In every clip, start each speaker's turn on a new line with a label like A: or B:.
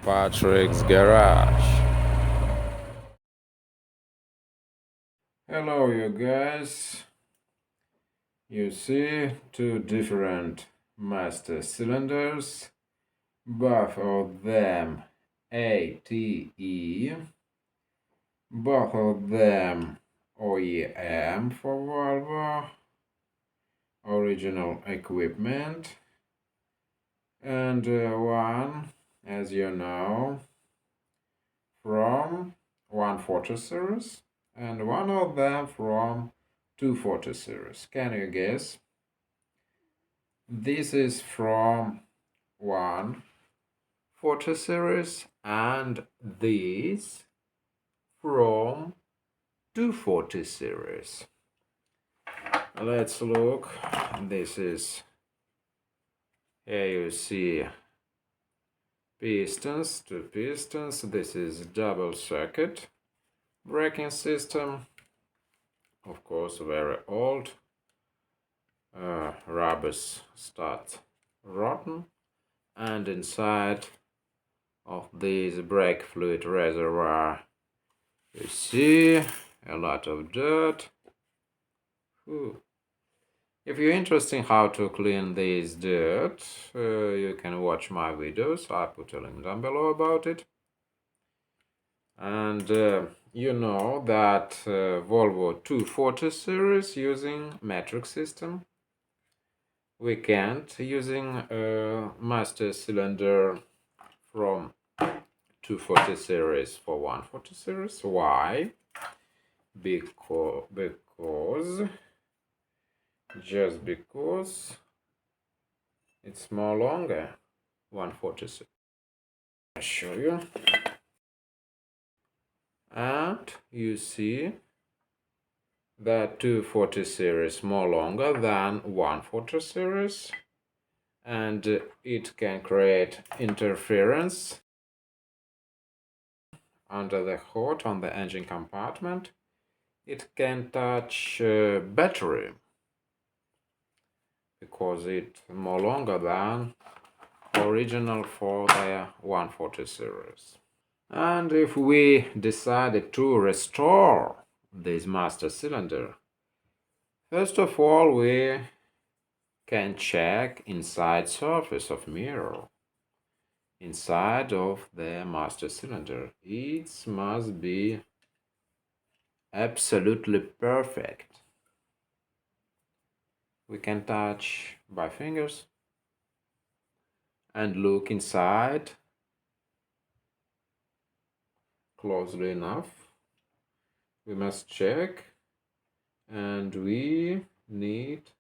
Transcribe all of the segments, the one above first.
A: Patrick's Garage. Hello, you guys. You see two different master cylinders, both of them ATE, both of them OEM for Volvo, original equipment, and one, as you know, from 140 series and one of them from 240 series. Can you guess? This is from 140 series and this from 240 series. Let's look. This is, here you see pistons, two pistons. This is double circuit braking system, of course very old. Rubbers start rotten, and inside of this brake fluid reservoir you see a lot of dirt. If you're interested in how to clean this dirt, you can watch my videos. I put a link down below about it. And you know that Volvo 240 series using metric system. We can't using a master cylinder from 240 series for 140 series. Why? Because it's more longer 140 series. I'll show you. And you see that 240 series more longer than 140 series, and it can create interference under the hood on the engine compartment. It can touch battery because it's more longer than original for the 140 series. And if we decided to restore this master cylinder, first of all we can check inside surface of mirror inside of the master cylinder. It must be absolutely perfect. We can touch by fingers and look inside closely enough. We must check, and we need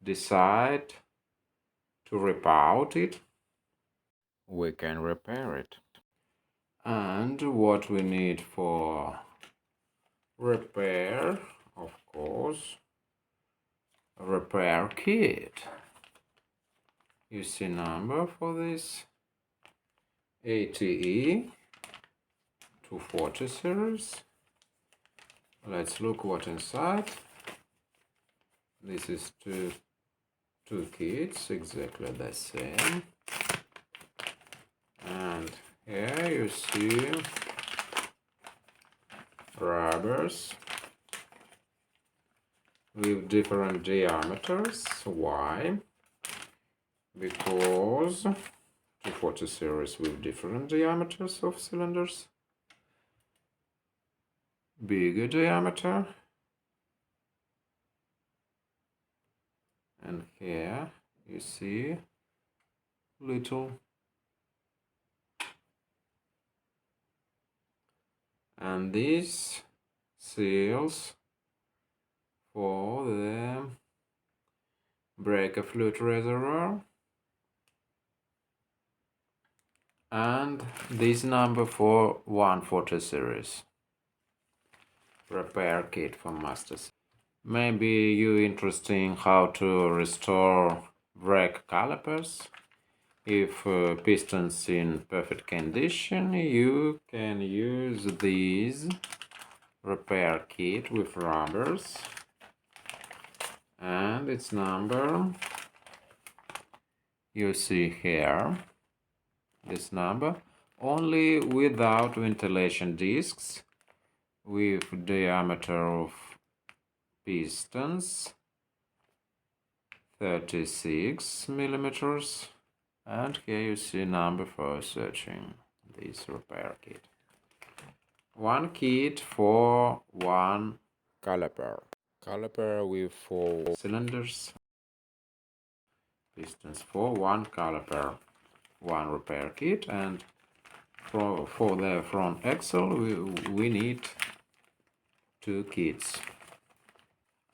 A: decide to rip out it. We can repair it. And what we need for repair, of course, a repair kit. You see number for this ATE 240 series. Let's look what inside. This is two kits, exactly the same. And here you see rubbers with different diameters. Why? Because 240 series with different diameters of cylinders. Bigger diameter. And here you see little. And these seals for the brake fluid reservoir, and this number for 140 series repair kit for masters. Maybe you interested in how to restore brake calipers. If pistons in perfect condition, you can use these repair kit with rubbers, and its number you see here, this number only without ventilation discs, with diameter of pistons 36 millimeters, and here you see number for searching this repair kit. One kit for one caliper with 4 cylinders, pistons for one caliper, one repair kit, and for the front axle we need 2 kits.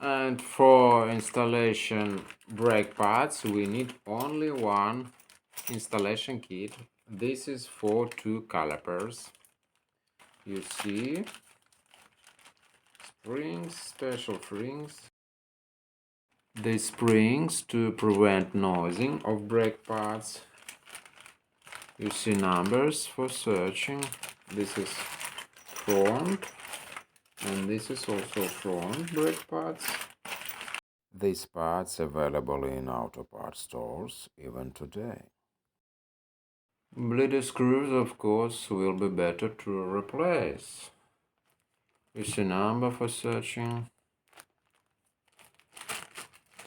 A: And for installation brake pads we need only one installation kit. This is for 2 calipers. You see springs, special springs. The springs to prevent noising of brake pads. You see numbers for searching. This is front, and this is also front brake pads. These parts available in auto parts stores even today. Bleeder screws, of course, will be better to replace. You see number for searching.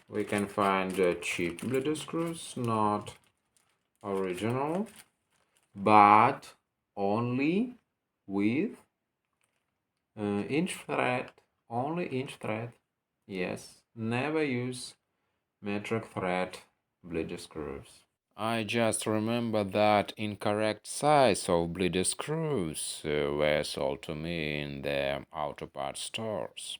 A: We can find cheap bleeder screws, not original, but only with inch thread, only inch thread. Yes, never use metric thread bleeder screws. I just remember that incorrect size of bleeder screws were sold to me in the auto parts stores.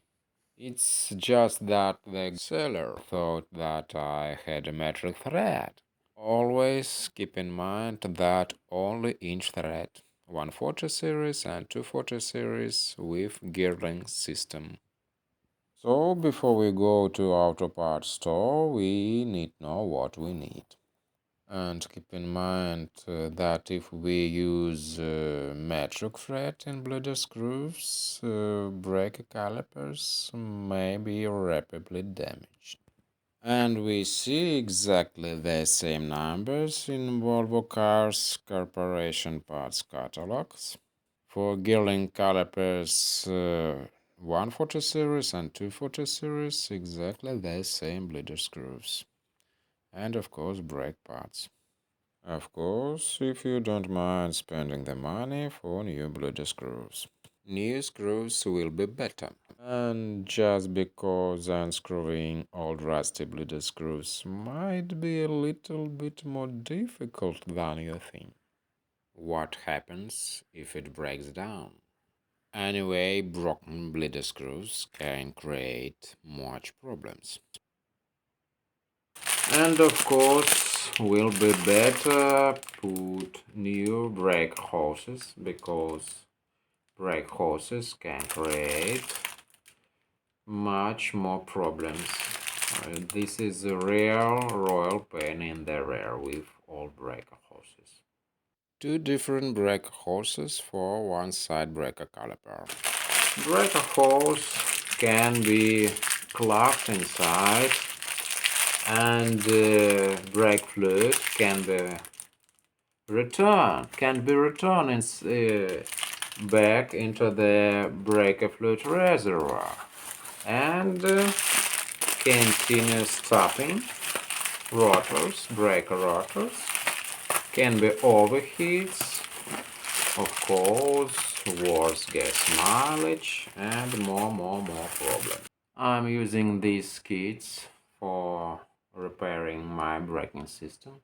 A: It's just that the seller thought that I had a metric thread. Always keep in mind that only inch thread, 140 series and 240 series with gearing system. So before we go to auto parts store, we need to know what we need. And keep in mind that if we use metric thread in bleeder screws, brake calipers may be rapidly damaged. And we see exactly the same numbers in Volvo Cars Corporation parts catalogs. For gearing calipers 140 series and 240 series, exactly the same bleeder screws. And of course, brake pads. Of course, if you don't mind spending the money for new bleeder screws. New screws will be better. And just because unscrewing old rusty bleeder screws might be a little bit more difficult than you think. What happens if it breaks down? Anyway, broken bleeder screws can create much problems. And of course, will be better put new brake hoses, because brake hoses can create much more problems. This is a real royal pain in the rear with all brake hoses. 2 different brake hoses for one side breaker caliper. Breaker hose can be clogged inside, and brake fluid can be returned back into the brake fluid reservoir, and continuous stopping rotors, breaker rotors, can be overheats, of course, worse gas mileage, and more problems. I'm using these kits for repairing my braking system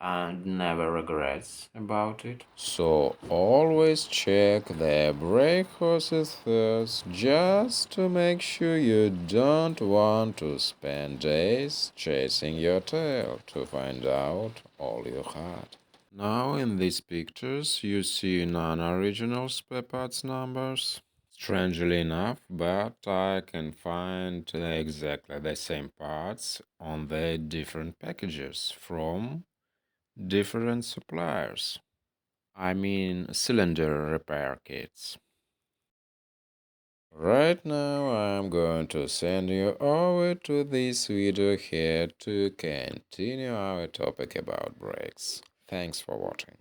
A: and never regrets about it. So always check the brake hoses first, just to make sure you don't want to spend days chasing your tail to find out all you had. Now in these pictures you see non-original spare parts numbers. Strangely enough, but I can find exactly the same parts on the different packages from different suppliers. I mean cylinder repair kits. Right now I'm going to send you over to this video here to continue our topic about brakes. Thanks for watching.